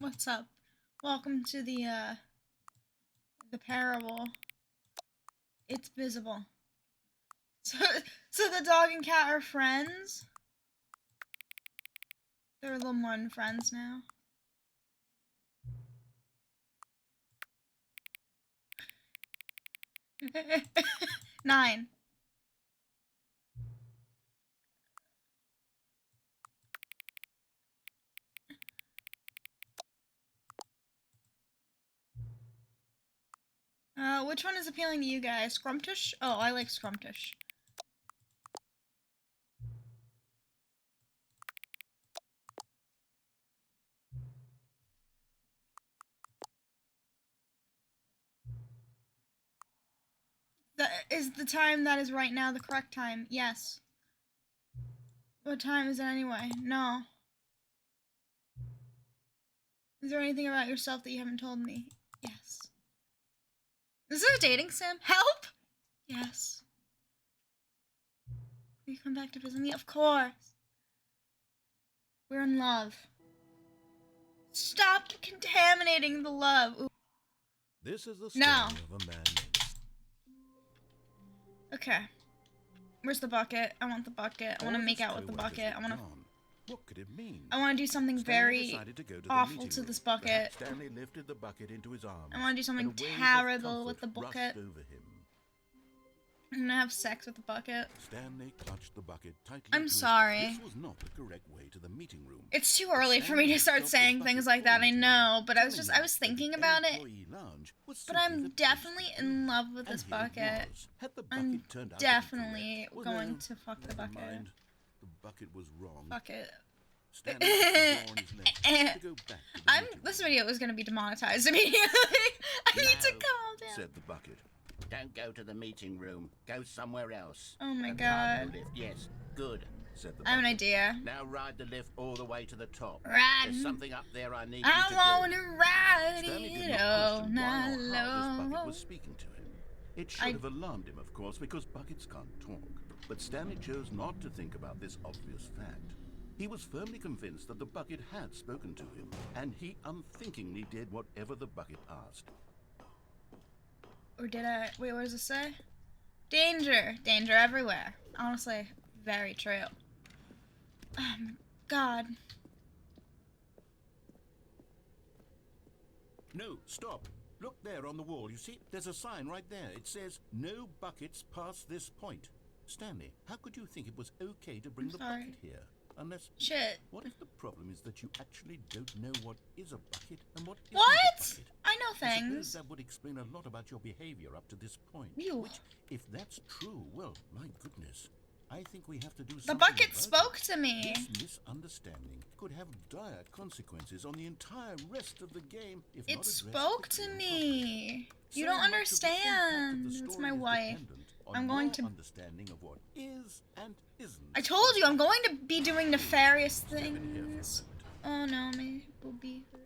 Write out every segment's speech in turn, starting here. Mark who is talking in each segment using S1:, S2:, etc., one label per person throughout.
S1: What's up? Welcome to the parable. It's visible. So the dog and cat are friends? They're a little more than friends now. Nine. Which one is appealing to you guys? Scrumptious? Oh, I like Scrumptious. Is the time that is right now the correct time? Yes. What time is it anyway? No. Is there anything about yourself that you haven't told me? Yes. Is this a dating sim? Help! Yes. Will you come back to visit me? Of course. We're in love. Stop contaminating the love. Ooh.
S2: This is the story of a man.
S1: Okay. Where's the bucket? I want the bucket. I want to make out with the bucket.
S2: What could it mean?
S1: I want to do something very awful to this bucket.
S2: Stanley lifted the bucket into his arms.
S1: I want to do something terrible with the bucket. I'm gonna have sex with the bucket.
S2: Stanley clutched the bucket tightly.
S1: I'm sorry.
S2: This was not the correct way to the meeting room.
S1: It's too early for me to start saying things like that, I know, but I was thinking about it. But I'm definitely in love with this bucket. I'm definitely going to fuck the bucket.
S2: The bucket was wrong.
S1: Fuck it. This video is gonna be demonetized immediately. I need to calm down.
S2: Said the bucket.
S3: Don't go to the meeting room. Go somewhere else.
S1: Oh my god.
S3: Lift. Yes, good.
S2: Said the bucket.
S1: I have an idea.
S3: Now ride the lift all the way to the top.
S1: Ride.
S3: There's something up there I need you to do.
S1: I wanna ride
S2: Stanley
S1: it
S2: did
S1: all
S2: not
S1: night
S2: question why or how this bucket
S1: long.
S2: was speaking to him. It should have alarmed him, of course, because buckets can't talk. But Stanley chose not to think about this obvious fact. He was firmly convinced that the bucket had spoken to him, and he unthinkingly did whatever the bucket asked.
S1: Or did I? Wait, what does it say? Danger. Danger everywhere. Honestly, very true. God.
S2: No, stop. Look there on the wall. You see, there's a sign right there. It says, "No buckets past this point." Stanley, how could you think it was okay to bring the bucket here? Unless...
S1: Shit.
S2: What if the problem is that you actually don't know what is a bucket and what isn't
S1: What?
S2: a bucket?
S1: I know
S2: I suppose
S1: things.
S2: that would explain a lot about your behavior up to this point.
S1: Ew.
S2: Which, if that's true, well, my goodness. I think we have to do something
S1: The bucket
S2: about
S1: spoke
S2: it.
S1: to me.
S2: This misunderstanding could have dire consequences on the entire rest of the game if
S1: It
S2: not addressed
S1: spoke to
S2: quickly.
S1: me. You
S2: So
S1: don't
S2: much of the
S1: understand.
S2: impact of the
S1: It's
S2: story
S1: my
S2: is
S1: wife.
S2: dependent on
S1: I'm going
S2: your
S1: to...
S2: understanding of what is and isn't.
S1: I told you, I'm going to be doing nefarious
S2: Step in here for a
S1: things.
S2: moment.
S1: Oh no, my booby hurt.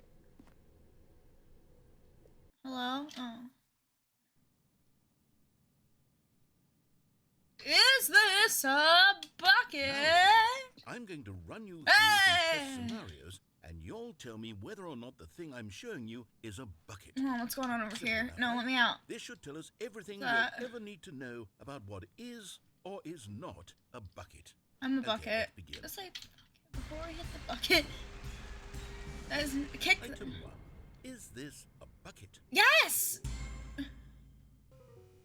S1: Hello? Oh. Is this a bucket?
S2: I'm going to run you through
S1: Hey!
S2: some test scenarios, and you'll tell me whether or not the thing I'm showing you is a bucket.
S1: Oh, what's going on over
S2: Simple
S1: here?
S2: enough,
S1: No,
S2: right?
S1: let me out.
S2: This should tell us everything
S1: That-
S2: you'll ever need to know about what is or is not a bucket.
S1: I'm a
S2: Okay,
S1: bucket.
S2: let's begin.
S1: Just like before I hit the bucket. That is kick.
S2: Item 1. Is this a bucket?
S1: Yes.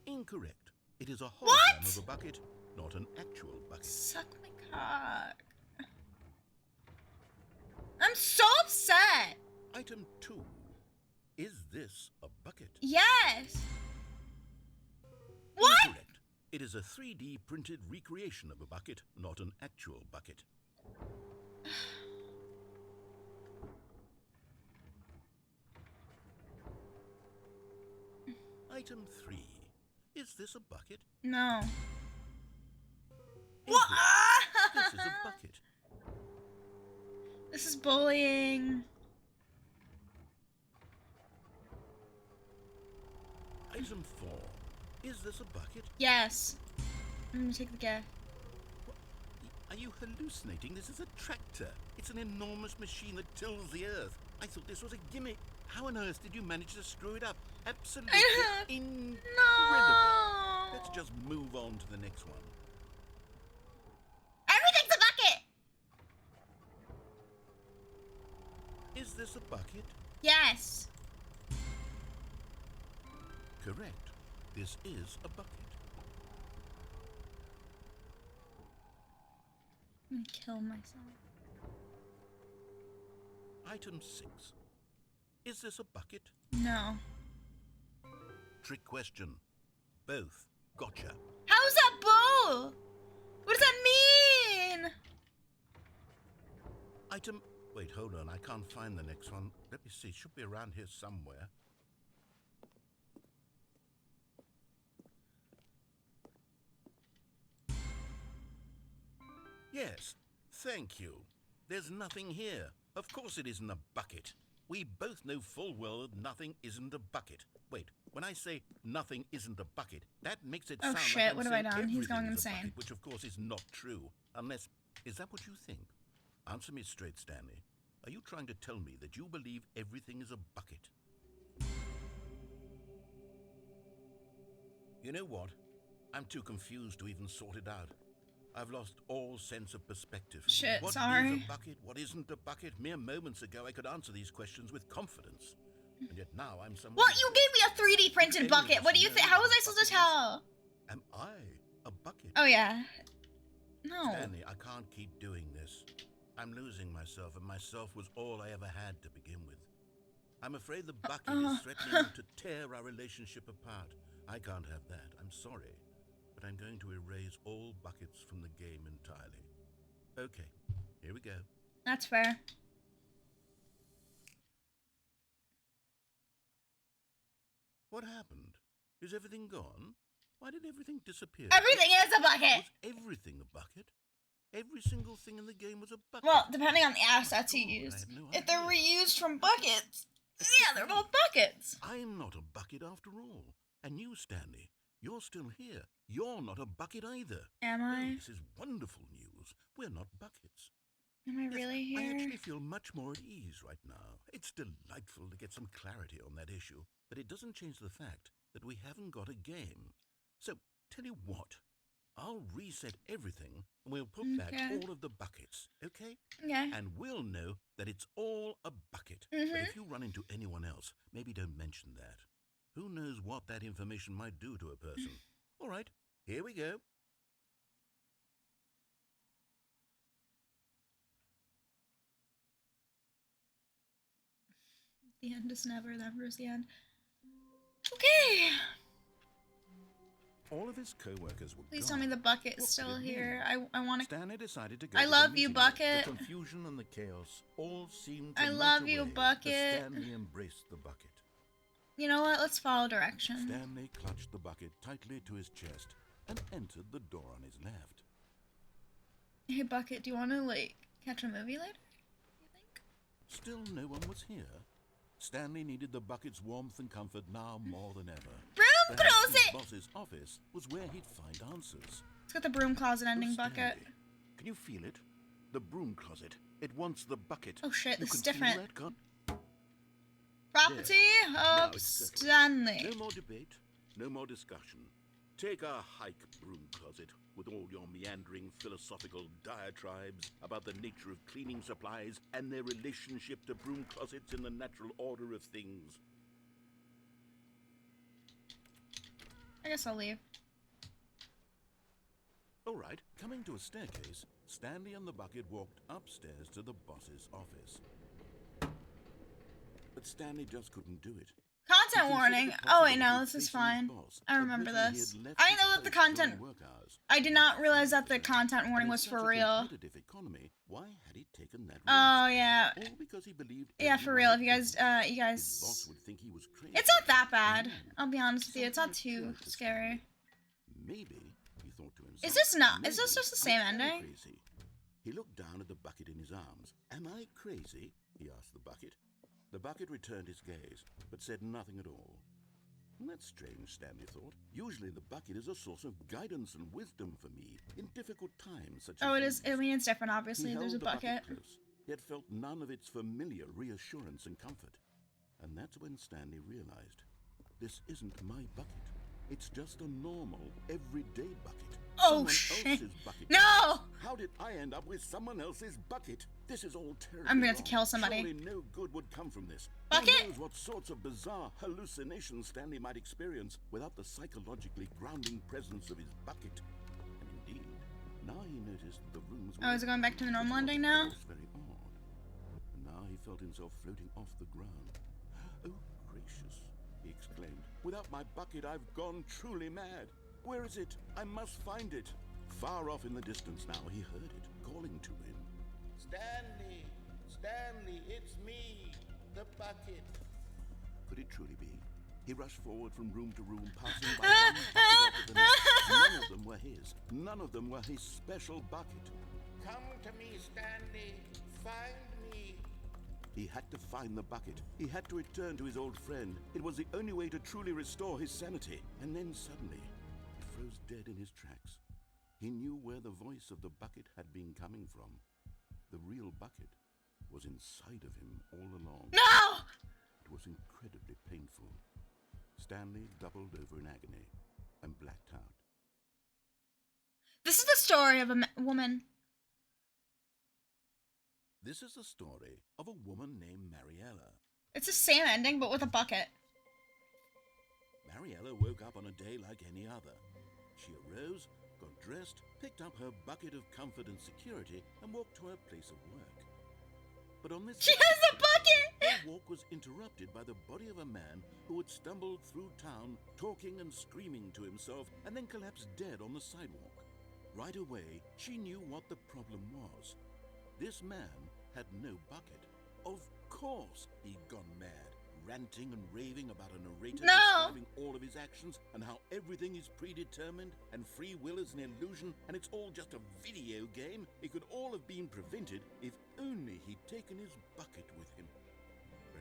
S2: Incorrect. It is a hologram
S1: What?
S2: of a bucket, not an actual bucket.
S1: Suck my cock. I'm so upset.
S2: Item 2. Is this a bucket?
S1: Yes. What?
S2: Incorrect. It is a 3D printed recreation of a bucket, not an actual bucket. Item 3. Is this a bucket?
S1: No.
S2: Incorrect.
S1: What?
S2: This is a bucket.
S1: This is bullying.
S2: Item 4. Is this a bucket?
S1: Yes. I'm gonna take the guess.
S2: Are you hallucinating? This is a tractor. It's an enormous machine that tills the earth. I thought this was a gimmick. How on earth did you manage to screw it up? Absolutely incredible.
S1: No.
S2: Let's just move on to the next one.
S1: Everything's a bucket.
S2: Is this a bucket?
S1: Yes.
S2: Correct. This is a bucket.
S1: I'm gonna kill myself.
S2: Item 6. Is this a bucket?
S1: No.
S2: Trick question. Both. Gotcha.
S1: How is that both? What does that mean?
S2: Item... Wait, hold on. I can't find the next one. Let me see. It should be around here somewhere. Yes. Thank you. There's nothing here. Of course it isn't a bucket. We both know full well nothing isn't a bucket. Wait, when I say nothing isn't a bucket, that makes it sound like
S1: shit,
S2: I'm
S1: what have I
S2: saying
S1: done? He's going
S2: everything is a
S1: insane.
S2: bucket, which of course is not true. Unless, is that what you think? Answer me straight, Stanley. Are you trying to tell me that you believe everything is a bucket? You know what? I'm too confused to even sort it out. I've lost all sense of perspective.
S1: Shit,
S2: What
S1: sorry.
S2: is a bucket? What isn't a bucket? Mere moments ago, I could answer these questions with confidence. And yet now I'm someone...
S1: What? You gave me a 3D printed bucket. What do you think? How was I supposed to tell?
S2: Am I a bucket?
S1: Oh, yeah. No.
S2: Stanley, I can't keep doing this. I'm losing myself, and myself was all I ever had to begin with. I'm afraid the bucket is threatening to tear our relationship apart. I can't have that. I'm sorry. But I'm going to erase all buckets from the game entirely. Okay, here we go.
S1: That's fair.
S2: What happened? Is everything gone? Why did everything disappear?
S1: Everything is a bucket.
S2: Was everything a bucket? Every single thing in the game was a bucket.
S1: Well, depending on the assets you
S2: Oh, I
S1: used.
S2: had no
S1: If they're
S2: idea.
S1: reused from buckets, yeah, they're both buckets.
S2: I'm not a bucket after all. And you, Stanley, you're still here. You're not a bucket either.
S1: Am
S2: Oh,
S1: I?
S2: this is wonderful news. We're not buckets.
S1: Am I
S2: Yes,
S1: really
S2: I
S1: here?
S2: actually feel much more at ease right now. It's delightful to get some clarity on that issue, but it doesn't change the fact that we haven't got a game. So, tell you what, I'll reset everything and we'll put back
S1: Okay.
S2: all of the buckets, okay?
S1: Okay.
S2: And we'll know that it's all a bucket. But if you run into anyone else, maybe don't mention that. Who knows what that information might do to a person? All right, here we go.
S1: The end is never is the end. Okay.
S2: All of his co-workers were
S1: Please
S2: gone.
S1: tell me the bucket's
S2: What
S1: still
S2: could it
S1: here.
S2: mean?
S1: I want to.
S2: Stanley decided to go
S1: I
S2: to the
S1: love you,
S2: meeting.
S1: Bucket.
S2: The confusion and the chaos all seemed to
S1: I
S2: melt
S1: love you,
S2: away
S1: Bucket.
S2: as Stanley embraced the bucket.
S1: You know what? Let's follow direction.
S2: Stanley clutched the bucket tightly to his chest and entered the door on his left.
S1: Hey, Bucket, do you want to, like, catch a movie later? You think?
S2: Still no one was here. Stanley needed the bucket's warmth and comfort now more than ever.
S1: Broom
S2: Perhaps his
S1: closet!
S2: boss's office was where he'd find answers.
S1: It's got the broom closet ending,
S2: Stanley,
S1: Bucket.
S2: can you feel it? The broom closet. It wants the bucket.
S1: Oh shit,
S2: You
S1: this is
S2: can feel
S1: different.
S2: that, can't-
S1: Property
S2: Now
S1: of
S2: it's settled.
S1: Stanley.
S2: No more debate, no more discussion. Take a hike, broom closet, with all your meandering philosophical diatribes about the nature of cleaning supplies and their relationship to broom closets in the natural order of things.
S1: I guess I'll leave.
S2: All right, coming to a staircase, Stanley and the bucket walked upstairs to the boss's office. But Stanley just couldn't do it.
S1: Content warning. Oh wait, no, this is fine. I remember this. I know that the content. I did not realize that the content warning was for real.
S2: Why had he taken that risk?
S1: Oh yeah,
S2: All because he believed
S1: yeah, for real. If you guys,
S2: his boss would think he was crazy.
S1: it's not that bad. I'll be honest with you. It's not too scary.
S2: Maybe he thought to himself.
S1: Is this not? Is
S2: "Maybe
S1: this just the same
S2: I am
S1: ending?
S2: crazy." He looked down at the bucket in his arms. Am I crazy? He asked the bucket. The bucket returned his gaze, but said nothing at all. That's strange, Stanley thought. Usually the bucket is a source of guidance and wisdom for me in difficult times such as
S1: Oh, it is.
S2: these.
S1: I mean, it's different.
S2: He
S1: Obviously,
S2: held
S1: there's a
S2: the
S1: bucket.
S2: close. yet felt none of its familiar reassurance and comfort. And that's when Stanley realized, this isn't my bucket. It's just a normal, everyday bucket.
S1: Oh,
S2: Someone
S1: shit.
S2: else's bucket.
S1: No!
S2: How did I end up with someone else's bucket? This is all terrible.
S1: I'm gonna have to kill somebody.
S2: Surely no good would come from this.
S1: Bucket?
S2: Who knows what sorts of bizarre hallucinations Stanley might experience without the psychologically grounding presence of his bucket. And indeed, now he noticed the rooms were...
S1: Oh, is it going back to the normal ending now?
S2: Very odd. And now he felt himself floating off the ground. Oh, gracious, he exclaimed. Without my bucket, I've gone truly mad. Where is it? I must find it. Far off in the distance now, he heard it, calling to him.
S3: Stanley! Stanley, it's me! The bucket!
S2: Could it truly be? He rushed forward from room to room, passing by one bucket after the next. None of them were his. None of them were his special bucket.
S3: Come to me, Stanley! Find me!
S2: He had to find the bucket. He had to return to his old friend. It was the only way to truly restore his sanity. And then suddenly, he froze dead in his tracks. He knew where the voice of the bucket had been coming from. The real bucket was inside of him all along.
S1: No!
S2: It was incredibly painful. Stanley doubled over in agony and blacked out.
S1: This is the story of a woman.
S2: This is the story of a woman named Mariella.
S1: It's the same ending, but with a bucket.
S2: Mariella woke up on a day like any other. She arose, got dressed, picked up her bucket of comfort and security, and walked to her place of work. But on this
S1: She has a bucket!
S2: her walk was interrupted by the body of a man who had stumbled through town, talking and screaming to himself, and then collapsed dead on the sidewalk. Right away, she knew what the problem was. This man had no bucket. Of course he'd gone mad, ranting and raving about a narrator describing all of his actions and how everything is predetermined and free will is an illusion and it's all just a video game. It could all have been prevented if only he'd taken his bucket with him.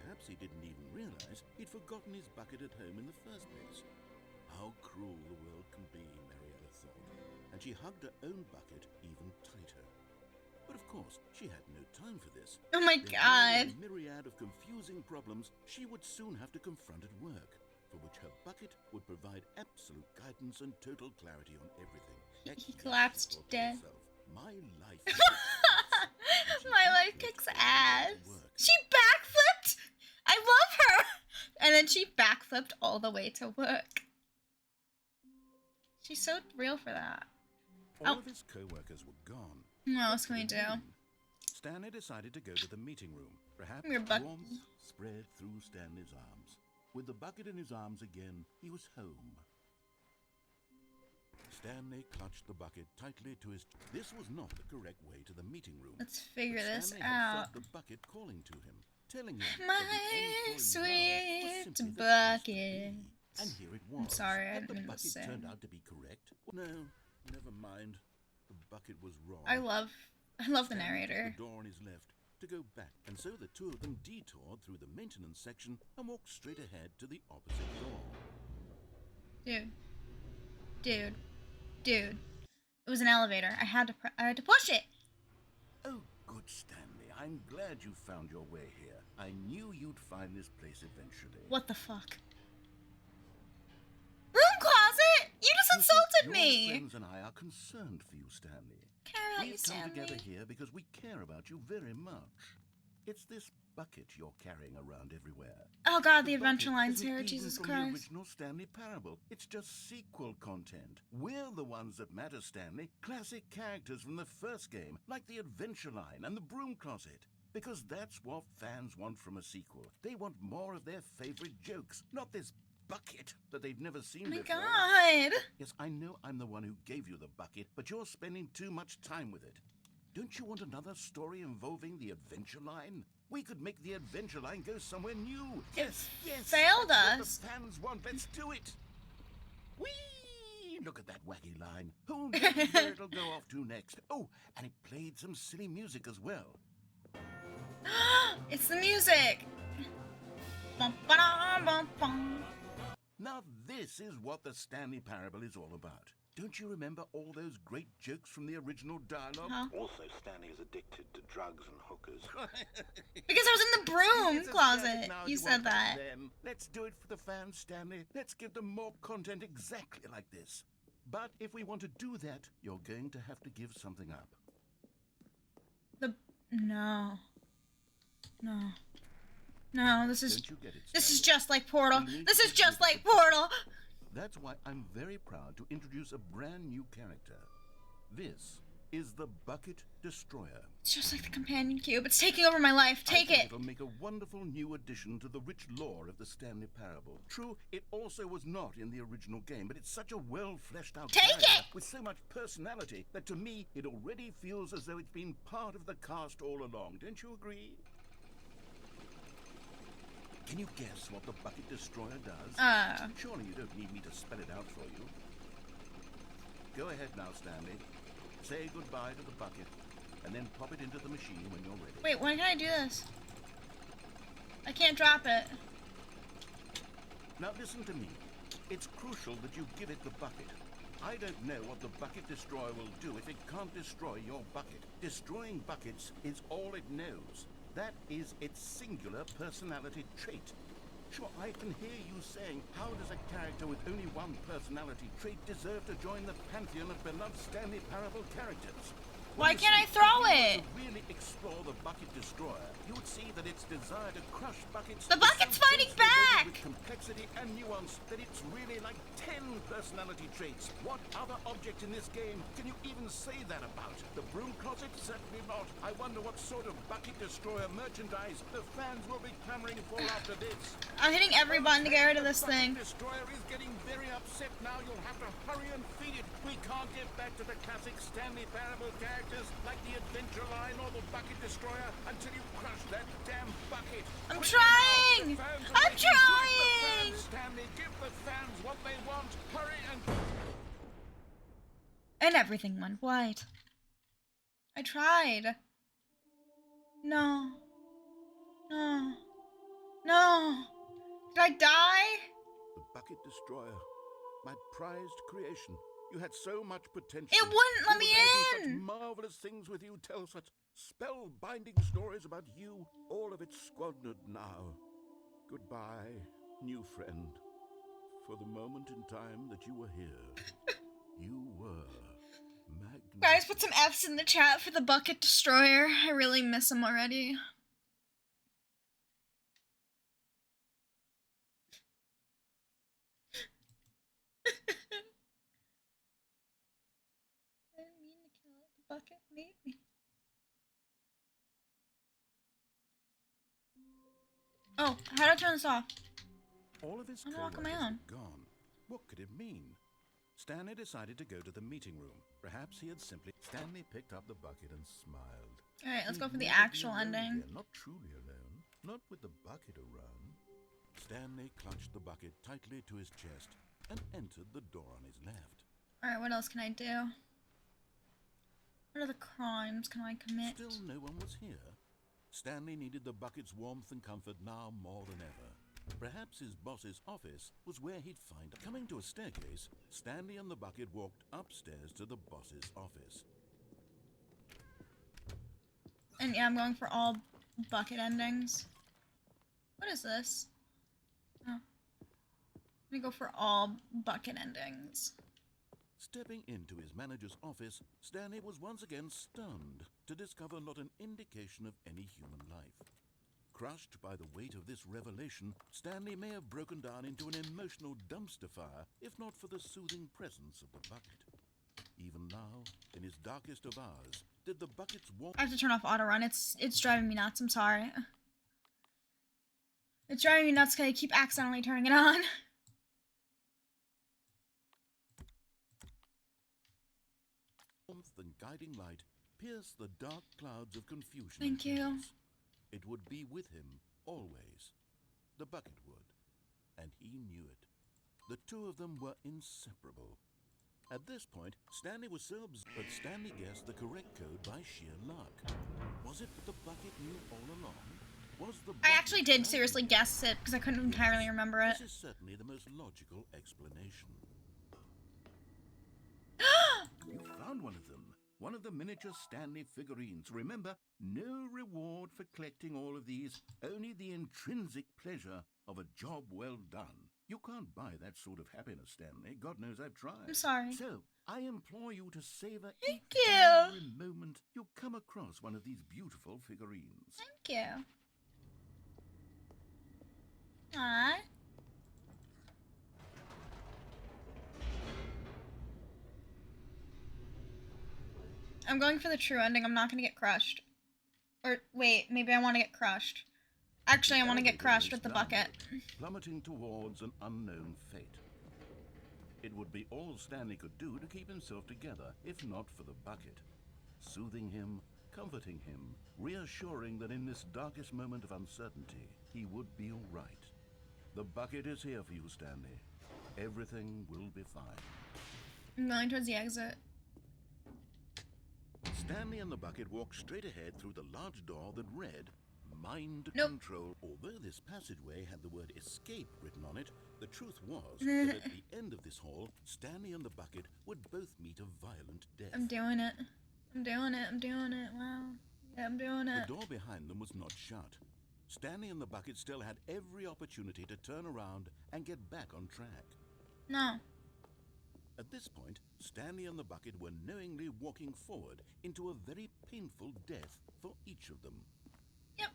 S2: Perhaps he didn't even realize he'd forgotten his bucket at home in the first place. How cruel the world can be, Mariella thought, and she hugged her own bucket even tighter. But of course, she had no time for this.
S1: Oh my God.
S2: A myriad of confusing problems she would soon have to confront at work, for which her bucket would provide absolute guidance and total clarity on everything.
S1: He collapsed dead.
S2: My life.
S1: My life kicks ass. She backflipped. I love her. And then she backflipped all the way to work. She's so real for that.
S2: All of his co-workers were gone.
S1: What else can we do?
S2: Stanley decided to go to the meeting room. Perhaps
S1: Your
S2: warmth spread through Stanley's arms. With the bucket in his arms again, he was home. Stanley clutched the bucket tightly to his... This was not the correct way to the meeting room.
S1: Let's figure this
S2: Stanley had
S1: out.
S2: felt the bucket calling to him, telling him
S1: My
S2: that the
S1: sweet
S2: only calling love was simply the
S1: bucket.
S2: And here it was.
S1: I'm sorry, I
S2: Had the
S1: didn't mean to
S2: bucket
S1: sing.
S2: turned out to be correct? No, never mind. The bucket was wrong.
S1: I love the
S2: Stanley
S1: narrator.
S2: took the door on his left to go back, and so the two of them detoured through the maintenance section and walked straight ahead to the opposite door.
S1: Dude. It was an elevator. I had to push it.
S2: Oh, good, Stanley. I'm glad you found your way here. I knew you'd find this place eventually.
S1: What the fuck? Room closet? You just insulted
S2: Your
S1: me.
S2: friends and I are concerned for you, Stanley.
S1: Care about you,
S2: We've come
S1: Stanley.
S2: together here because we care about you very much. It's this bucket you're carrying around everywhere.
S1: Oh God, the
S2: bucket
S1: adventure lines
S2: isn't
S1: here.
S2: even
S1: Jesus
S2: from
S1: Christ.
S2: the original Stanley Parable. It's just sequel content. We're the ones that matter, Stanley. Classic characters from the first game, like the adventure line and the broom closet. Because that's what fans want from a sequel. They want more of their favorite jokes, not this bucket that they've never seen
S1: Oh my
S2: before.
S1: God.
S2: Yes, I know I'm the one who gave you the bucket, but you're spending too much time with it. Don't you want another story involving the adventure line? We could make the adventure line go somewhere new. Yes.
S1: Failed
S2: That's
S1: us.
S2: what the fans want. Let's do it. Whee! Look at that wacky line. Who knows where it'll go off to next? Oh, and it played some silly music as well.
S1: It's the music. Bum, ba-dum, bum, bum.
S2: Now this is what the Stanley Parable is all about. Don't you remember all those great jokes from the original dialogue?
S1: Huh?
S4: Also, Stanley is addicted to drugs and hookers.
S1: Because I was in the broom closet. You said that.
S2: Then let's do it for the fans, Stanley. Let's give them more content exactly like this. But if we want to do that, you're going to have to give something up.
S1: No. No, this is...
S2: Don't you get it,
S1: This is
S2: Stanley?
S1: just like Portal. This is just like Portal.
S2: That's why I'm very proud to introduce a brand new character. This is the Bucket Destroyer.
S1: It's just like the companion cube. It's taking over my life. Take it.
S2: It'll make a wonderful new addition to the rich lore of the Stanley Parable. True, it also was not in the original game, but it's such a well-fleshed-out
S1: Take
S2: character
S1: it!
S2: with so much personality that to me it already feels as though it's been part of the cast all along. Don't you agree? Can you guess what the Bucket Destroyer does? Surely you don't need me to spell it out for you. Go ahead now, Stanley. Say goodbye to the bucket, and then pop it into the machine when you're ready.
S1: Wait, when can I do this? I can't drop it.
S2: Now listen to me. It's crucial that you give it the bucket. I don't know what the Bucket Destroyer will do if it can't destroy your bucket. Destroying buckets is all it knows. That is its singular personality trait. Sure, I can hear you saying, how does a character with only one personality trait deserve to join the pantheon of beloved Stanley Parable characters?
S1: Why can't I throw it?
S2: If you really explore the Bucket Destroyer, you would see that its desire to crush buckets...
S1: The bucket's
S2: is so
S1: fighting
S2: densely loaded
S1: back!
S2: with complexity and nuance that it's really like 10 personality traits. What other object in this game can you even say that about? The broom closet? Certainly not. I wonder what sort of Bucket Destroyer merchandise the fans will be clamoring for after this.
S1: I'm hitting every button to get rid of this thing.
S2: The Destroyer is getting very upset now. You'll have to hurry and feed it. We can't get back to the classic Stanley Parable characters like the Adventure Line or the Bucket Destroyer until you crush that damn bucket.
S1: I'm
S2: Quick
S1: trying!
S2: now, the fans are
S1: I'm
S2: waiting. Do it for the
S1: trying!
S2: fans, Stanley, give the fans what they want. Hurry and...
S1: And everything went white. I tried. No. No. No. Did I die?
S2: The Bucket Destroyer, my prized creation. You had so much potential.
S1: It wouldn't let me
S2: You were going to do
S1: in.
S2: such marvelous things with you. Tell such spellbinding stories about you. All of it squandered now. Goodbye, new friend. For the moment in time that you were here, you were magnificent.
S1: Guys, put some F's in the chat for the Bucket Destroyer. I really miss him already. I didn't mean to kill it. The bucket made me. Oh, how do I turn this off?
S2: All of his
S1: I'm gonna walk on my
S2: co-workers
S1: own.
S2: were gone. What could it mean? Stanley decided to go to the meeting room. Perhaps he had simply... Stanley picked up the bucket and smiled.
S1: Alright, let's go for the
S2: He'd never be
S1: actual
S2: alone
S1: ending.
S2: again, not truly alone. Not with the bucket around. Stanley clutched the bucket tightly to his chest and entered the door on his left.
S1: Alright, what else can I do? What other crimes can I commit?
S2: Still no one was here. Stanley needed the bucket's warmth and comfort now more than ever. Perhaps his boss's office was where he'd find her. Coming to a staircase, Stanley and the bucket walked upstairs to the boss's office.
S1: And yeah, I'm going for all bucket endings. What is this? Oh. Let me go for all bucket endings.
S2: Stepping into his manager's office, Stanley was once again stunned to discover not an indication of any human life. Crushed by the weight of this revelation, Stanley may have broken down into an emotional dumpster fire, if not for the soothing presence of the bucket. Even now, in his darkest of hours, did the bucket's warmth...
S1: I have to turn off auto run. It's driving me nuts. I'm sorry. It's driving me nuts because I keep accidentally turning it on.
S2: warmth and guiding light pierced the dark clouds of confusion.
S1: Thank
S2: and
S1: you.
S2: chaos. It would be with him always. The bucket would, and he knew it. The two of them were inseparable. At this point, Stanley was so but Stanley guessed the correct code by sheer luck. Was it that the bucket knew all along? Was the
S1: I
S2: bucket
S1: actually did
S2: guiding
S1: seriously
S2: him?
S1: guess it because I couldn't entirely remember it.
S2: This is certainly the most logical explanation. You found one of them. One of the miniature Stanley figurines. Remember, no reward for collecting all of these, only the intrinsic pleasure of a job well done. You can't buy that sort of happiness, Stanley. God knows I've tried.
S1: I'm sorry.
S2: So, I implore you to savor
S1: Thank
S2: each
S1: you.
S2: and every moment you come across one of these beautiful figurines.
S1: Thank you. Aww. I'm going for the true ending. I'm not gonna get crushed. Or wait, maybe I want to get crushed. Actually, I want to get crushed with the bucket.
S2: Plummeting towards an unknown fate. It would be all Stanley could do to keep himself together, if not for the bucket. Soothing him, comforting him, reassuring that in this darkest moment of uncertainty, he would be all right. The bucket is here for you, Stanley. Everything will be fine.
S1: I'm going towards the exit.
S2: Stanley and the bucket walked straight ahead through the large door that read, Mind Control. Although this passageway had the word escape written on it, the truth was that at the end of this hall, Stanley and the bucket would both meet a violent death.
S1: I'm doing it. I'm doing it. I'm doing it. Wow. Yeah, I'm doing it.
S2: The door behind them was not shut. Stanley and the bucket still had every opportunity to turn around and get back on track.
S1: No.
S2: At this point, Stanley and the bucket were knowingly walking forward into a very painful death for each of them.
S1: Yep.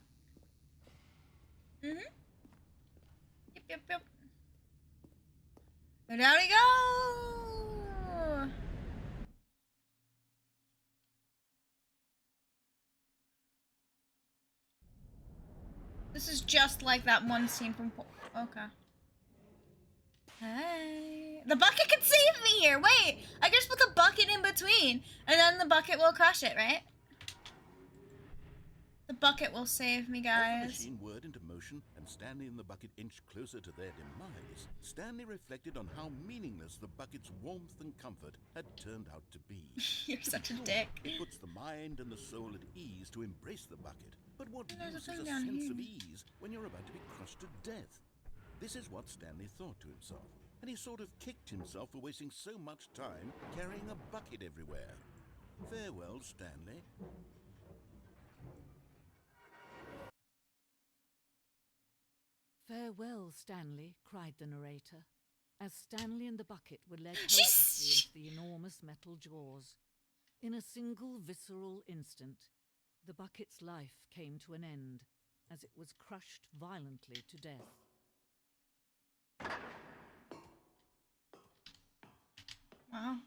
S1: Mm-hmm. Yep. And down we go! This is just like that one scene from... Okay. Hey. The bucket can save me here! Wait! I just put the bucket in between, and then the bucket will crush it, right? The bucket will save me, guys.
S2: As the machine whirred into motion and Stanley and the bucket inched closer to their demise, Stanley reflected on how meaningless the bucket's warmth and comfort had turned out to be.
S1: You're such a dick.
S2: It puts the mind and the soul at ease to embrace the bucket. But what
S1: There's
S2: use
S1: a
S2: is a
S1: thing down
S2: sense
S1: here.
S2: of ease when you're about to be crushed to death? This is what Stanley thought to himself, and he sort of kicked himself for wasting so much time carrying a bucket everywhere. Farewell, Stanley.
S5: Farewell, Stanley, cried the narrator, as Stanley and the bucket were led helplessly into the enormous metal jaws. In a single visceral instant, the bucket's life came to an end as it was crushed violently to death.
S1: Wow.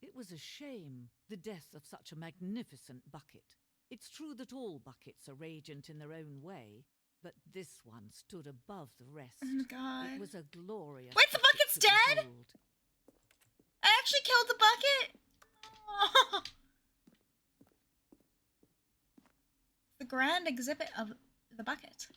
S5: It was a shame, the death of such a magnificent bucket. It's true that all buckets are radiant in their own way, but this one stood above the rest.
S1: Oh my god.
S5: It was a glorious...
S1: Wait, the bucket's
S5: to
S1: dead?
S5: behold.
S1: I actually killed the bucket? Oh. The grand exhibit of the bucket.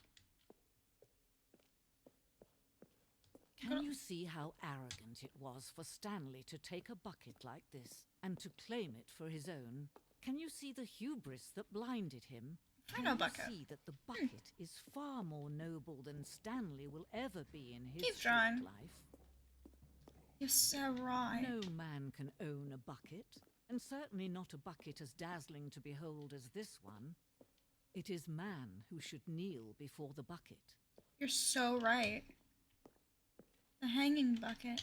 S5: Can you see how arrogant it was for Stanley to take a bucket like this and to claim it for his own? Can you see the hubris that blinded him? Can
S1: know
S5: you
S1: bucket.
S5: see that the bucket is far more noble than Stanley will ever be in his
S1: Keep
S5: short
S1: drawing.
S5: life?
S1: You're so right.
S5: No man can own a bucket, and certainly not a bucket as dazzling to behold as this one. It is man who should kneel before the bucket.
S1: You're so right. The hanging bucket.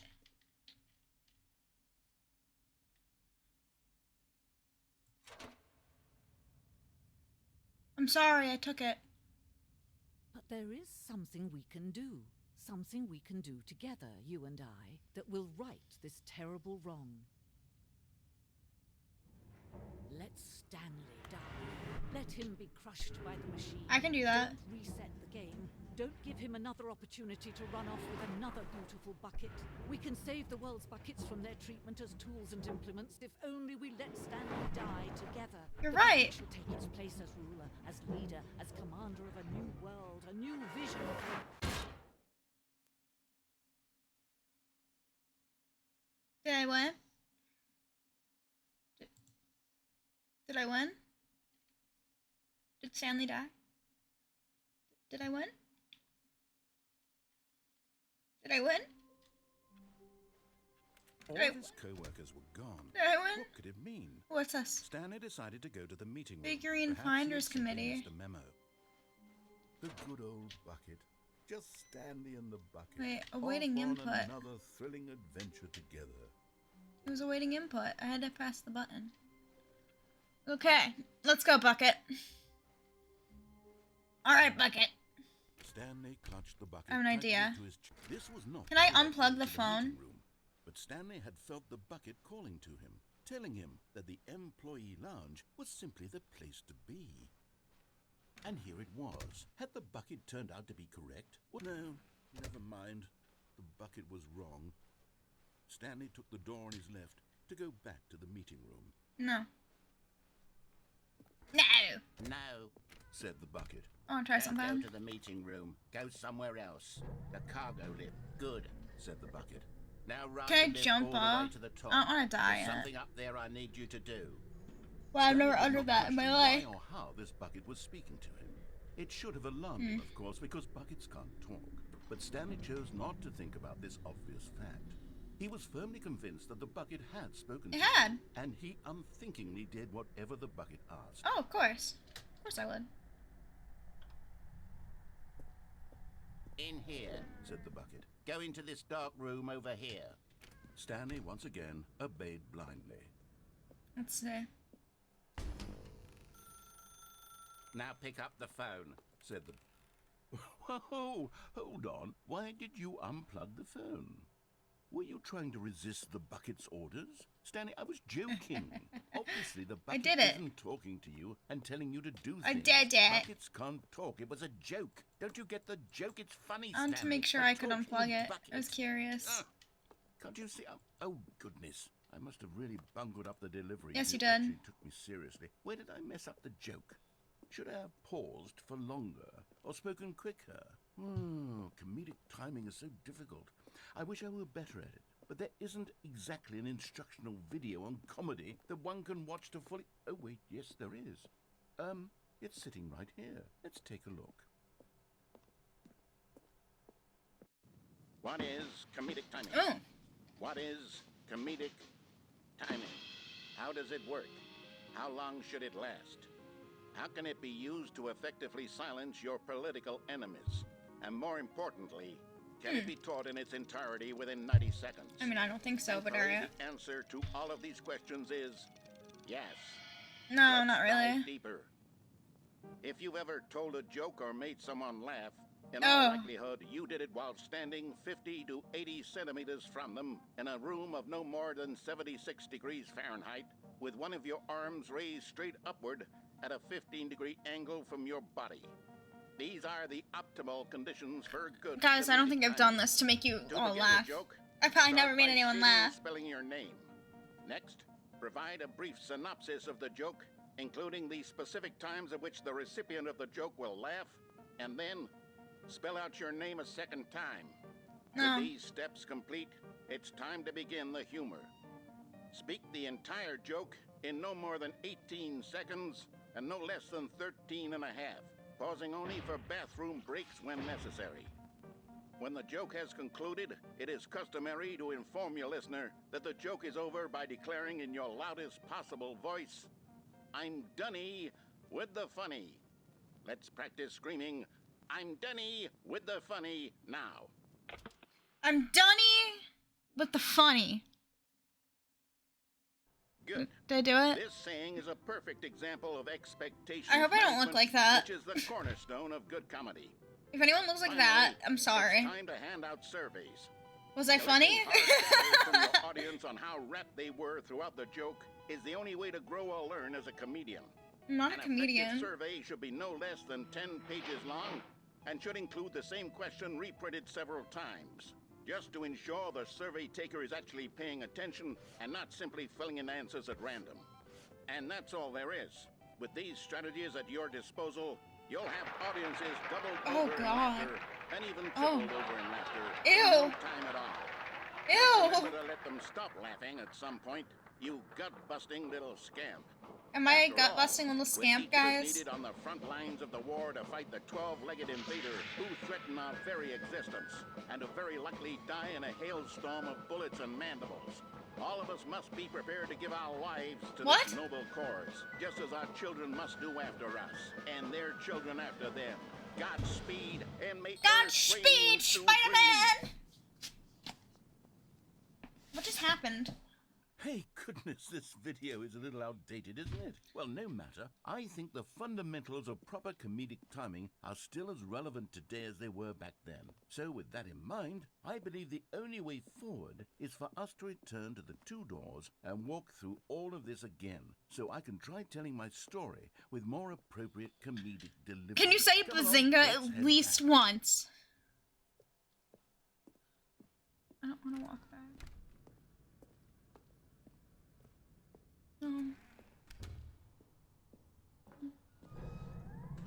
S1: I'm sorry, I took it.
S5: But there is something we can do. Something we can do together, you and I, that will right this terrible wrong. Let Stanley die. Let him be crushed by the machine.
S1: I can do that.
S5: Don't reset the game. Don't give him another opportunity to run off with another beautiful bucket. We can save the world's buckets from their treatment as tools and implements if only we let Stanley die together.
S1: You're
S5: The
S1: right.
S5: bucket shall take its place as ruler, as leader, as commander of a new world, a new vision for...
S1: Did I win? Did I win? Did Stanley die? Did I win? Did I win?
S2: All of his co-workers were gone.
S1: Did I win?
S2: What could it mean?
S1: What's this?
S2: Stanley decided to go to the meeting room.
S1: Figurine
S2: Perhaps he had
S1: Finders
S2: sent in
S1: Committee.
S2: Mr. Memo. The good old bucket. Just Stanley and the bucket.
S1: Wait, awaiting
S2: off on
S1: input.
S2: another thrilling adventure together.
S1: It was awaiting input. I had to press the button. Okay, let's go, Bucket. Alright, Bucket.
S2: Stanley clutched the bucket.
S1: I have an
S2: tightly
S1: idea.
S2: to his This was not
S1: Can I
S2: the
S1: unplug
S2: to
S1: the phone?
S2: meeting room, but Stanley had felt the bucket calling to him, telling him that the employee lounge was simply the place to be. And here it was. Had the bucket turned out to be correct? Well, no, never mind. The bucket was wrong. Stanley took the door on his left to go back to the meeting room.
S1: No. No!
S3: No.
S2: Said the bucket.
S1: I want to try
S3: Don't go
S1: something.
S3: to the meeting room. Go somewhere else. The cargo lift. Good.
S2: Said the bucket.
S3: Now ride
S1: Can I
S3: the lift
S1: jump
S3: all the way
S1: off?
S3: to the top.
S1: I don't want to die
S3: There's
S1: yet.
S3: something up there I need you to do.
S1: Well, I've never
S2: Stanley did
S1: uttered
S2: not
S1: that in my
S2: question
S1: life.
S2: why or how this bucket was speaking to him. It should have alarmed him, of course, because buckets can't talk. But Stanley chose not to think about this obvious fact. He was firmly convinced that the bucket had spoken
S1: It
S2: to
S1: had.
S2: him, and he unthinkingly did whatever the bucket asked.
S1: Oh, of course. Of course I would.
S3: In here.
S2: Said the bucket.
S3: Go into this dark room over here.
S2: Stanley once again obeyed blindly.
S1: Let's see.
S3: Now pick up the phone.
S2: Said the... Whoa, hold on. Why did you unplug the phone? Were you trying to resist the bucket's orders? Stanley, I was joking. Obviously, the bucket
S1: did it.
S2: isn't talking to you and telling you to do things.
S1: I did it.
S2: Buckets can't talk. It was a joke.
S3: Don't you get the joke? It's funny,
S1: I wanted to
S3: Stanley.
S1: make sure
S3: A
S1: I could
S3: talking
S1: unplug it.
S3: bucket.
S1: I was curious.
S2: Can't you see? Oh, goodness. I must have really bungled up the delivery.
S1: Yes, you did.
S2: Actually took me seriously. Where did I mess up the joke? Should I have paused for longer or spoken quicker? Comedic timing is so difficult. I wish I were better at it. But there isn't exactly an instructional video on comedy that one can watch to fully... Oh, wait, yes, there is. It's sitting right here. Let's take a look.
S3: What is comedic timing?
S1: Oh.
S3: What is comedic timing? How does it work? How long should it last? How can it be used to effectively silence your political enemies? And more importantly, can it be taught in its entirety within 90 seconds?
S1: I mean, I don't think so,
S3: And
S1: but
S3: for me,
S1: alright.
S3: the answer to all of these questions is yes.
S1: No,
S3: Let's
S1: not really.
S3: dive deeper. If you've ever told a joke or made someone laugh, in
S1: Oh.
S3: all likelihood, you did it while standing 50 to 80 centimeters from them in a room of no more than 76 degrees Fahrenheit, with one of your arms raised straight upward at a 15-degree angle from your body. These are the optimal conditions for good.
S1: Guys, I don't think
S3: comedic
S1: I've done
S3: timing.
S1: this to make you
S3: To
S1: all
S3: begin
S1: laugh.
S3: the joke,
S1: I probably
S3: start
S1: never made
S3: by
S1: anyone
S3: stating
S1: laugh.
S3: Spelling your name. Next, provide a brief synopsis of the joke, including the specific times at which the recipient of the joke will laugh, and then spell out your name a second time.
S1: No.
S3: With these steps complete, it's time to begin the humor. Speak the entire joke in no more than 18 seconds and no less than 13 and a half, pausing only for bathroom breaks when necessary. When the joke has concluded, it is customary to inform your listener that the joke is over by declaring in your loudest possible voice, "I'm Dunny with the funny." Let's practice screaming, "I'm Dunny with the funny" now.
S1: I'm Dunny with the funny.
S3: Good.
S1: Did I do it?
S3: This saying is a perfect example of expectation
S1: I hope I don't look
S3: management,
S1: like that.
S3: which is the cornerstone of good comedy.
S1: If anyone looks like
S3: Finally,
S1: that, I'm sorry.
S3: It's time to hand out surveys.
S1: Was I funny?
S3: Collecting hard data from your audience on how rapt they were throughout the joke is the only way to grow or learn as a comedian.
S1: I'm not a
S3: An
S1: comedian.
S3: effective survey should be no less than 10 pages long and should include the same question reprinted several times, just to ensure the survey taker is actually paying attention and not simply filling in answers at random. And that's all there is. With these strategies at your disposal, you'll have audiences doubled
S1: Oh,
S3: over in
S1: God.
S3: laughter and even
S1: Oh.
S3: tripled over in laughter
S1: Ew.
S3: in no time at all.
S1: Ew!
S3: Remember to let them stop laughing at some point, you gut-busting little scamp.
S1: Am I a
S3: After
S1: gut
S3: all,
S1: busting little
S3: with
S1: scamp,
S3: each of us
S1: guys?
S3: needed on the front lines of the war to fight the 12-legged invader who threaten our very existence, and to very likely die in a hailstorm of bullets and mandibles. All of us must be prepared to give our lives to
S1: What?
S3: this noble cause, just as our children must do after us, and their children after them. Godspeed, and may Earth reign
S1: Godspeed,
S3: supreme.
S1: Spider-Man! What just happened?
S2: Hey, goodness, this video is a little outdated, isn't it? Well, no matter. I think the fundamentals of proper comedic timing are still as relevant today as they were back then. So with that in mind, I believe the only way forward is for us to return to the two doors and walk through all of this again, so I can try telling my story with more appropriate comedic delivery.
S1: Can you say
S2: Come along,
S1: Bazinga
S2: let's
S1: at
S2: head
S1: least
S2: back.
S1: once? I don't want to walk back.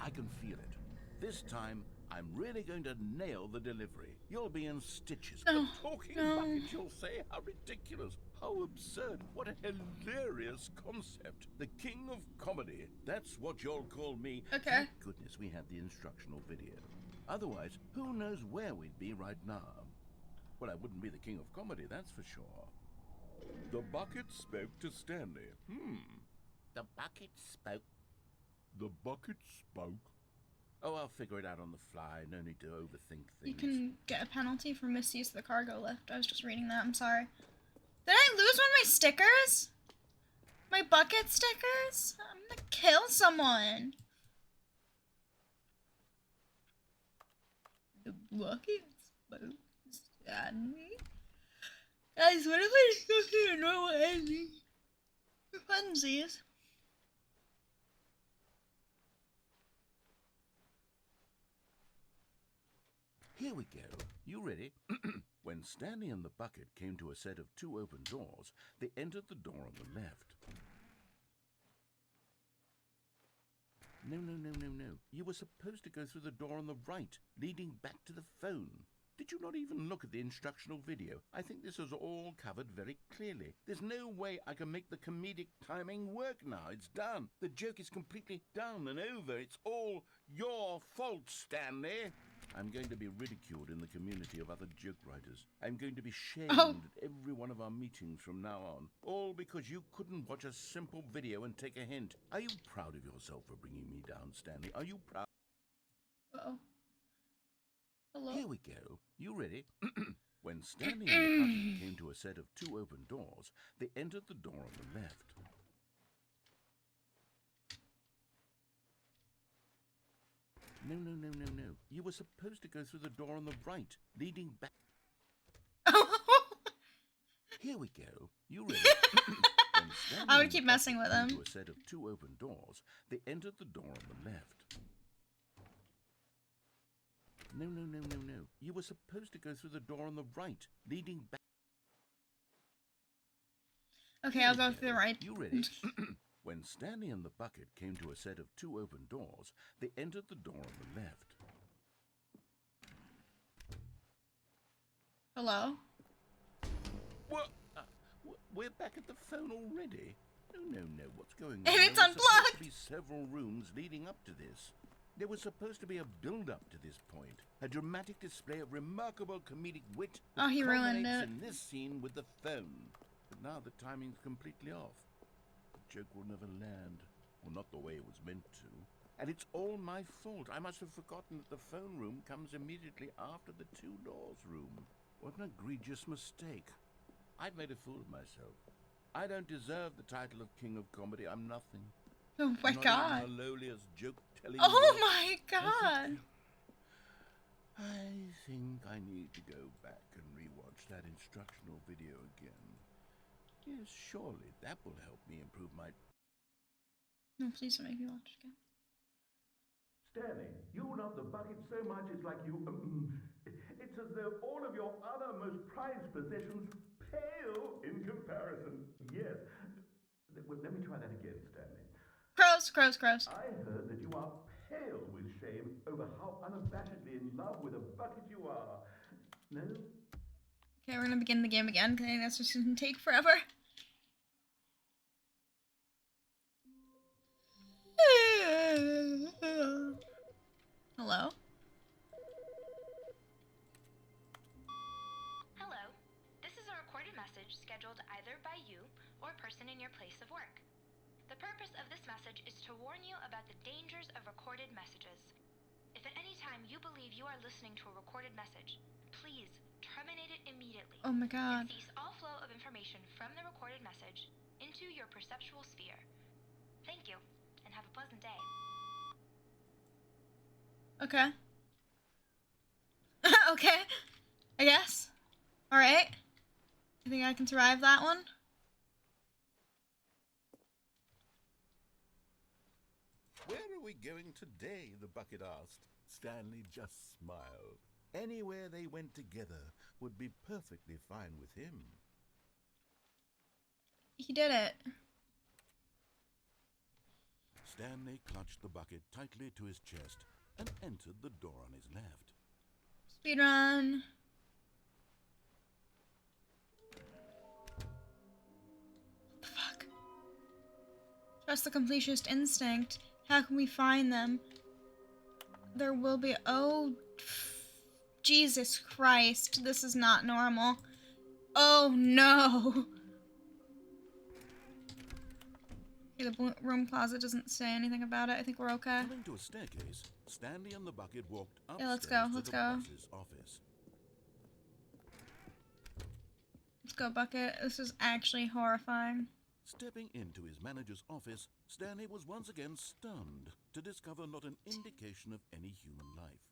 S2: I can feel it. This time, I'm really going to nail the delivery. You'll be in stitches.
S1: No,
S2: A talking bucket, you'll say? How ridiculous. How absurd. What a hilarious concept. The king of comedy. That's what you'll call me.
S1: Okay.
S2: Thank goodness we had the instructional video. Otherwise, who knows where we'd be right now. Well, I wouldn't be the king of comedy, that's for sure. The bucket spoke to Stanley. The bucket spoke. The bucket spoke. Oh, I'll figure it out on the fly. No need to overthink things.
S1: You can get a penalty for misuse of the cargo lift. I was just reading that. I'm sorry. Did I lose one of my stickers? My bucket stickers? I'm gonna kill someone. The bucket spoke to Stanley. Guys, what if I just go through a normal ending? For funsies.
S2: Here we go. You ready? When Stanley and the bucket came to a set of two open doors, they entered the door on the left. No. You were supposed to go through the door on the right, leading back to the phone. Did you not even look at the instructional video? I think this is all covered very clearly. There's no way I can make the comedic timing work now. It's done. The joke is completely done and over. It's all your fault, Stanley. I'm going to be ridiculed in the community of other joke writers. I'm going to be shamed at every one of our meetings from now on. All because you couldn't watch a simple video and take a hint. Are you proud of yourself for bringing me down, Stanley? Are you proud?
S1: Uh-oh. Hello?
S2: Here we go. You ready? When Stanley and the bucket came to a set of two open doors, they entered the door on the left. No. You were supposed to go through the door on the right, leading back. Here we go. You ready? When Stanley
S1: I would
S2: and
S1: keep
S2: the
S1: messing
S2: bucket
S1: with
S2: came
S1: him.
S2: to a set of two open doors, they entered the door on the left. No. You were supposed to go through the door on the right, leading back.
S1: Okay, I'll go through the right.
S2: You ready? When Stanley and the bucket came to a set of two open doors, they entered the door on the left.
S1: Hello?
S2: What? We're back at the phone already? No. What's going on?
S1: And it's
S2: There were supposed
S1: unplugged!
S2: to be several rooms leading up to this. There was supposed to be a build-up to this point, a dramatic display of remarkable comedic wit that
S1: Oh, he ruined
S2: culminates
S1: it.
S2: in this scene with the phone. But now the timing's completely off. The joke will never land, or not the way it was meant to. And it's all my fault. I must have forgotten that the phone room comes immediately after the two doors room. What an egregious mistake. I've made a fool of myself. I don't deserve the title of King of Comedy. I'm nothing.
S1: Oh my
S2: I'm not
S1: god.
S2: even the lowliest joke-telling
S1: Oh
S2: wit.
S1: my god.
S2: I think I need to go back and rewatch that instructional video again. Yes, surely that will help me improve my...
S1: No, please don't make me watch it again.
S2: Stanley, you love the bucket so much it's like you... it's as though all of your other most prized possessions pale in comparison. Yes. Well, let me try that again, Stanley.
S1: Gross.
S2: I heard that you are pale with shame over how unabashedly in love with a bucket you are. No?
S1: Okay, we're gonna begin the game again, because I think that's just gonna take forever. Hello?
S6: Hello. This is a recorded message message scheduled either by you or a person in your place of work. The purpose of this message is to warn you about the dangers of recorded messages. If at any time you believe you are listening to a recorded message, please terminate it immediately.
S1: Oh my god.
S6: And cease all flow of information from the recorded message into your perceptual sphere. Thank you, and have a pleasant day.
S1: Okay. Okay. I guess. Alright. I think I can survive that one.
S2: Where are we going today? The bucket asked. Stanley just smiled. Anywhere they went together would be perfectly fine with him.
S1: He did it.
S2: Stanley clutched the bucket tightly to his chest and entered the door on his left.
S1: Speedrun. What the fuck? Trust the completionist instinct. How can we find them? There will be. Oh, Jesus Christ. This is not normal. Oh no. Okay, the room closet doesn't say anything about it. I think we're okay.
S2: Coming to a staircase, Stanley and the bucket walked upstairs
S1: Yeah, let's go. Let's
S2: to the
S1: go.
S2: boss's office.
S1: Let's go, Bucket. This is actually horrifying.
S2: Stepping into his manager's office, Stanley was once again stunned to discover not an indication of any human life.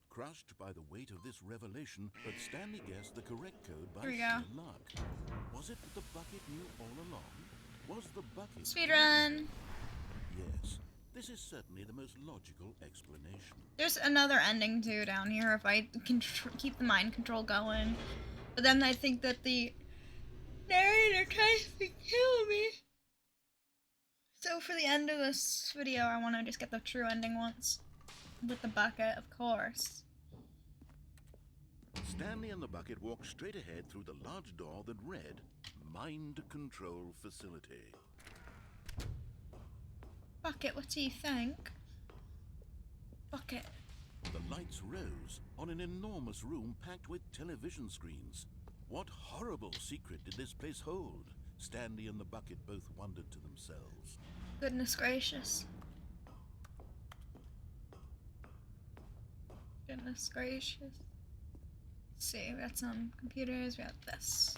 S2: Crushed by the weight of this revelation, but Stanley guessed the correct code by
S1: Here we
S2: sheer
S1: go.
S2: luck. Was it that the bucket knew all along? Was the bucket...
S1: Speedrun.
S2: Yes, this is certainly the most logical explanation.
S1: There's another ending too down here if I can keep the mind control going. But then I think that the narrator tries to kill me. So for the end of this video, I want to just get the true ending once. With the bucket, of course.
S2: Stanley and the bucket walked straight ahead through the large door that read, Mind Control Facility.
S1: Bucket, what do you think? Bucket.
S2: The lights rose on an enormous room packed with television screens. What horrible secret did this place hold? Stanley and the bucket both wondered to themselves.
S1: Goodness gracious. Goodness gracious. Let's see, we got some computers, we got this.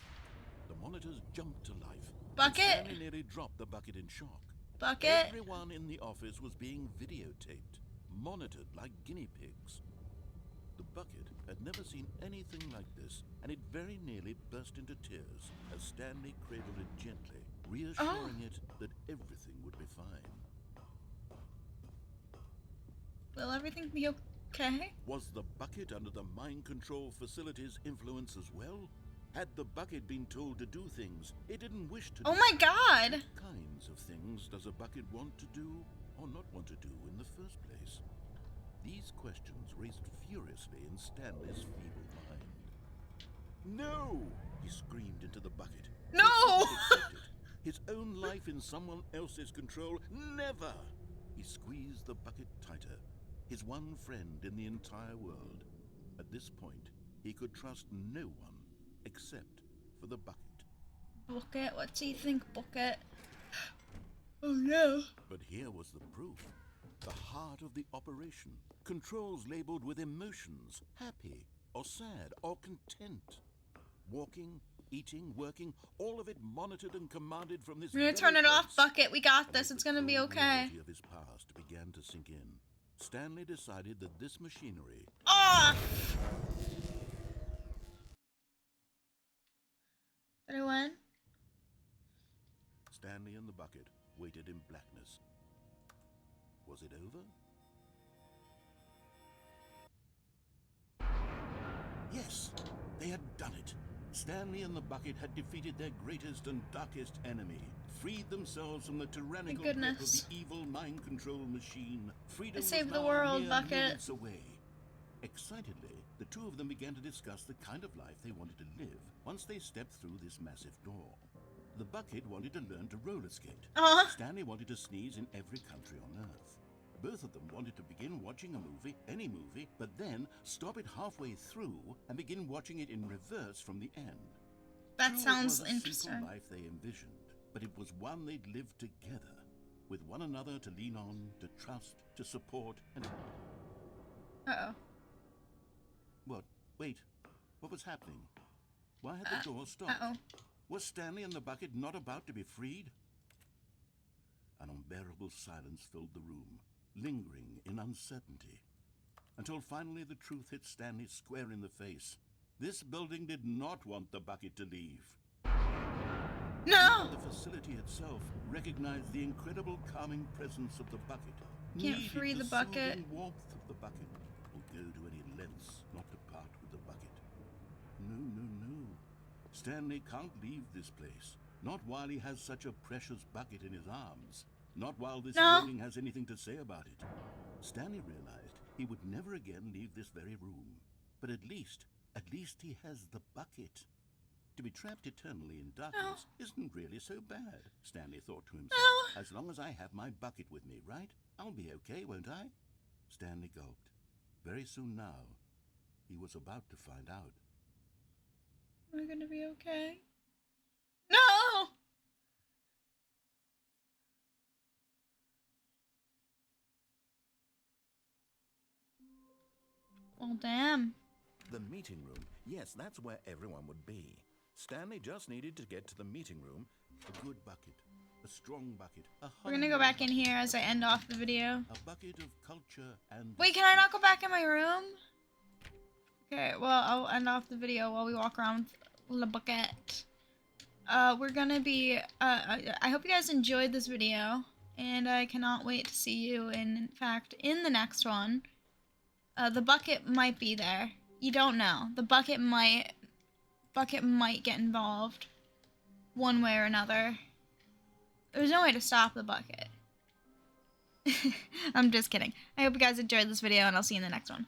S2: The monitors jumped to life.
S1: Bucket?
S2: Stanley nearly dropped the bucket in shock.
S1: Bucket?
S2: Everyone in the office was being videotaped, monitored like guinea pigs. The bucket had never seen anything like this, and it very nearly burst into tears as Stanley cradled it gently, reassuring it that everything would be fine.
S1: Will everything be okay?
S2: Was the bucket under the mind control facility's influence as well? Had the bucket been told to do things it didn't wish to do?
S1: Oh my god!
S2: What kinds of things does a bucket want to do or not want to do in the first place? These questions raced furiously in Stanley's feeble mind. No! He screamed into the bucket.
S1: No!
S2: He couldn't accept it. His own life in someone else's control? Never! He squeezed the bucket tighter. His one friend in the entire world. At this point, he could trust no one except for the bucket.
S1: Bucket, what do you think, Bucket? Oh no.
S2: But here was the proof. The heart of the operation. Controls labeled with emotions, happy or sad or content. Walking, eating, working, all of it monitored and commanded from this.
S1: We're gonna turn it off, Bucket. We got this. It's gonna be okay.
S2: The reality of his past began to sink in. Stanley decided that this machinery.
S1: Off! Did I win?
S2: Stanley and the bucket waited in blackness. Was it over? Yes, they had done it. Stanley and the bucket had defeated their greatest and darkest enemy, freed themselves from the tyrannical grip of the evil mind control machine. Freedom was
S1: saved the
S2: now
S1: world,
S2: mere
S1: Bucket.
S2: minutes away. Excitedly, the two of them began to discuss the kind of life they wanted to live once they stepped through this massive door. The bucket wanted to learn to roller skate. Stanley wanted to sneeze in every country on Earth. Both of them wanted to begin watching a movie, any movie, but then stop it halfway through and begin watching it in reverse from the end.
S1: That
S2: Sure,
S1: sounds
S2: it was a
S1: interesting.
S2: simple life they envisioned, but it was one they'd live together, with one another to lean on, to trust, to support, and...
S1: Uh-oh.
S2: What? Wait. What was happening? Why had the door stopped?
S1: Uh-oh.
S2: Was Stanley and the bucket not about to be freed? An unbearable silence filled the room, lingering in uncertainty, until finally the truth hit Stanley square in the face. This building did not want the bucket to leave.
S1: No!
S2: The facility itself recognized the incredible calming presence of the bucket.
S1: Can't
S2: Needed
S1: free the bucket.
S2: soothing warmth of the bucket. Will go to any lengths not to part with the bucket. No, no, no. Stanley can't leave this place. Not while he has such a precious bucket in his arms. Not while this building has anything to say about it. Stanley realized he would never again leave this very room. But at least he has the bucket. To be trapped eternally in darkness isn't really so bad, Stanley thought to himself. As long as I have my bucket with me, right? I'll be okay, won't I? Stanley gulped. Very soon now, he was about to find out.
S1: Am I gonna be okay? No! Well, damn.
S7: The meeting room. Yes, that's where everyone would be. Stanley just needed to get to the meeting room.
S2: A good bucket. A strong bucket.
S1: We're gonna go back in here as I end off the video.
S2: A bucket of culture and...
S1: Wait, can I not go back in my room? Okay, well, I'll end off the video while we walk around with the bucket. We're gonna be... I hope you guys enjoyed this video. And I cannot wait to see you, in fact, in the next one. The bucket might be there. You don't know. The bucket might get involved. One way or another. There's no way to stop the bucket. I'm just kidding. I hope you guys enjoyed this video, and I'll see you in the next one.